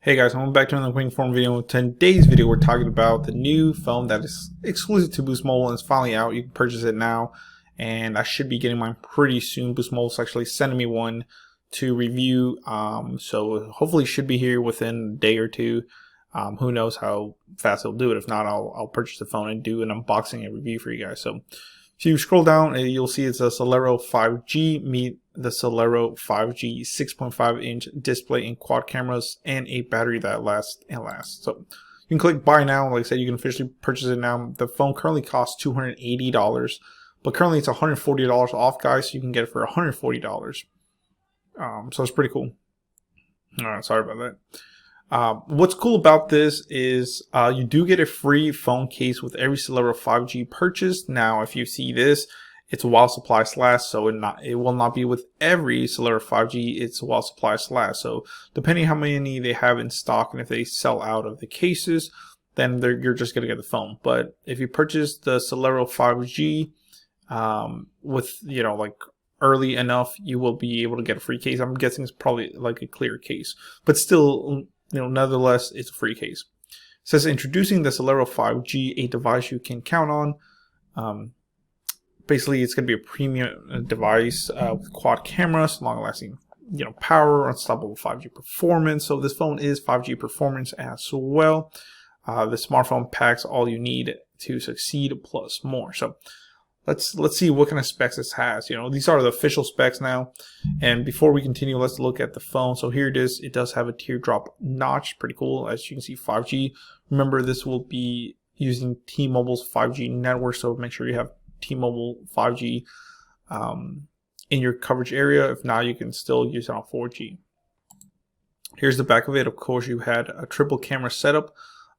Hey guys, welcome back to another quick form video. In today's video, we're talking about the new phone that is exclusive to Boost Mobile and it's finally out. You can purchase it now, and I should be getting mine pretty soon. Boost Mobile is actually sending me one to review, so hopefully it should be here within a day or two. Who knows how fast they'll do it. If not, I'll purchase the phone and do an unboxing and review for you guys. So if you scroll down, you'll see it's a Celero 5G. Meet the Celero 5G 6.5-inch display and quad cameras and a battery that lasts and lasts. So you can click buy now. Like I said, you can officially purchase it now. The phone currently costs $280, but currently it's $140 off, guys. So you can get it for $140. So it's pretty cool. All right, sorry about that. What's cool about this is you do get a free phone case with every Celero 5G purchase. Now, if you see this, it's while supplies last, so it will not be with every Celero 5G. It's while supplies last. So depending how many they have in stock, and if they sell out of the cases, then you're just gonna get the phone. But if you purchase the Celero 5G with like early enough, you will be able to get a free case. I'm guessing it's probably like a clear case, but still, nonetheless, it's a free case. It says introducing the Celero 5G, a device you can count on. Basically, it's going to be a premium device with quad cameras, long-lasting, power, unstoppable 5G performance. So this phone is 5G performance as well. The smartphone packs all you need to succeed plus more. So let's see what kind of specs this has. These are the official specs now. And before we continue, let's look at the phone. So here it is. It does have a teardrop notch. Pretty cool. As you can see, 5G. Remember, this will be using T-Mobile's 5G network. So make sure you have T-Mobile 5G in your coverage area. If not, you can still use it on 4G. Here's the back of it. Of course, you had a triple camera setup.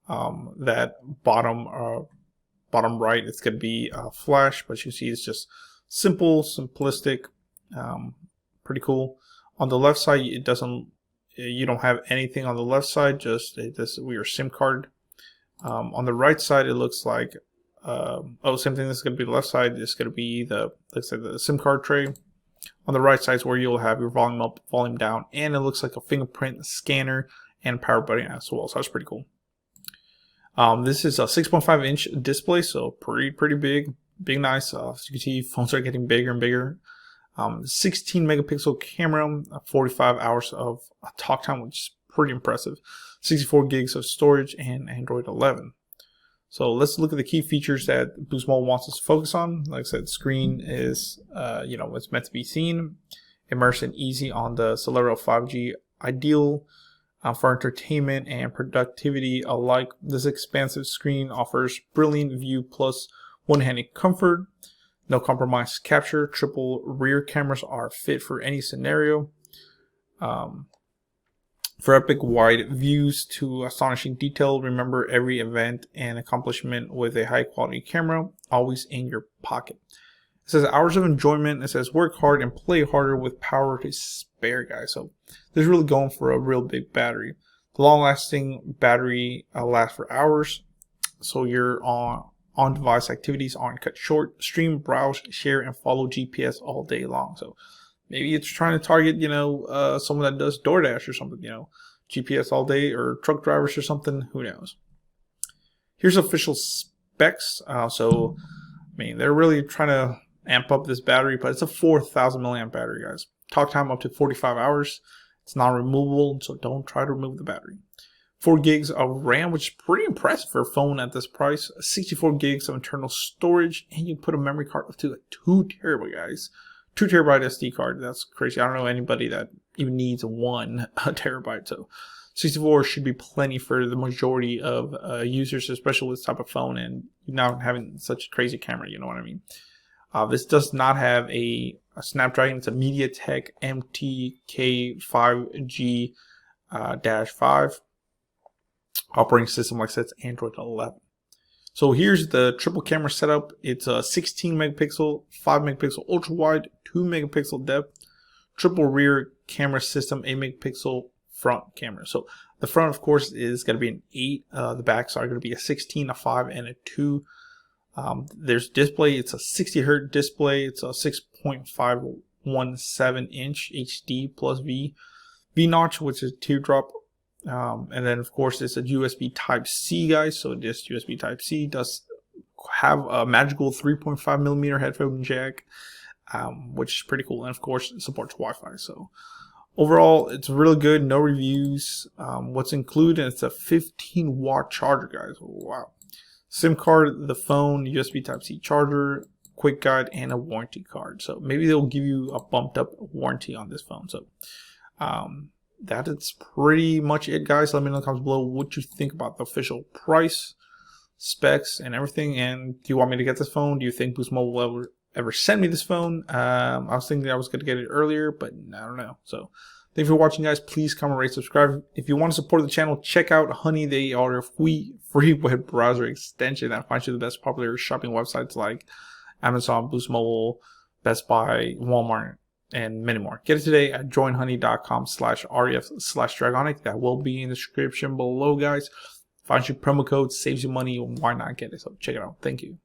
That bottom right, it's going to be flash, but you see it's just simple, simplistic, pretty cool. On the left side, you don't have anything on the left side, just this your SIM card. On the right side, it looks like same thing. This is going to be the left side. This is going to be the SIM card tray. On the right side is where you'll have your volume up, volume down, and it looks like a fingerprint scanner and power button as well. So that's pretty cool. This is a 6.5-inch display, so pretty big, nice. As you can see, phones are getting bigger and bigger. 16 megapixel camera, 45 hours of talk time, which is pretty impressive. 64 gigs of storage and Android 11. So let's look at the key features that Boost Mobile wants us to focus on. Like I said, screen is, it's meant to be seen. Immersive and easy on the Celero 5G, ideal for entertainment and productivity alike. This expansive screen offers brilliant view plus one-handed comfort. No compromise capture. Triple rear cameras are fit for any scenario. For epic wide views to astonishing detail, remember every event and accomplishment with a high quality camera, always in your pocket. It says hours of enjoyment. It says work hard and play harder with power to spare, guys. So this is really going for a real big battery. The long lasting battery lasts for hours. So your on device activities aren't cut short. Stream, browse, share, and follow GPS all day long. So maybe it's trying to target, someone that does DoorDash or something, GPS all day, or truck drivers or something. Who knows? Here's official specs. So, they're really trying to amp up this battery, but it's a 4,000 milliamp battery, guys. Talk time up to 45 hours. It's not removable, so don't try to remove the battery. 4 gigs of RAM, which is pretty impressive for a phone at this price. 64 gigs of internal storage, and you can put a memory card up to 2 terabyte, guys. 2 terabyte SD card. That's crazy. I don't know anybody that even needs 1 terabyte. So 64 should be plenty for the majority of users, especially with this type of phone and not having such a crazy camera. You know what I mean? This does not have a Snapdragon. It's a MediaTek MTK 5G-5 operating system. Like I said, it's Android 11. So here's the triple camera setup. It's a 16 megapixel, 5 megapixel ultra wide, 2 megapixel depth, triple rear camera system, 8 megapixel front camera. So the front, of course, is going to be an 8. The backs are going to be a 16, a 5, and a 2. There's display. It's a 60 hertz display. It's a 6.517 inch HD plus V notch, which is teardrop And then of course it's a USB Type-C, guys. So this USB Type-C does have a magical 3.5mm headphone jack, which is pretty cool. And of course it supports Wi-Fi. So overall, it's really good. No reviews. What's included? It's a 15-watt charger, guys. Wow. SIM card, the phone, USB Type-C charger, quick guide, and a warranty card. So maybe they'll give you a bumped up warranty on this phone. So that is pretty much it, guys. Let me know in the comments below what you think about the official price, specs, and everything. And do you want me to get this phone? Do you think Boost Mobile will ever send me this phone? I was thinking I was going to get it earlier, but I don't know. So thank you for watching, guys. Please comment, rate, subscribe. If you want to support the channel, check out Honey. They are a free web browser extension that finds you the best popular shopping websites like Amazon, Boost Mobile, Best Buy, Walmart, and many more. Get it today at joinhoney.com/ref/dragonic. That will be in the description below, guys. Finds your promo code, saves you money. Why not get it? So check it out. Thank you.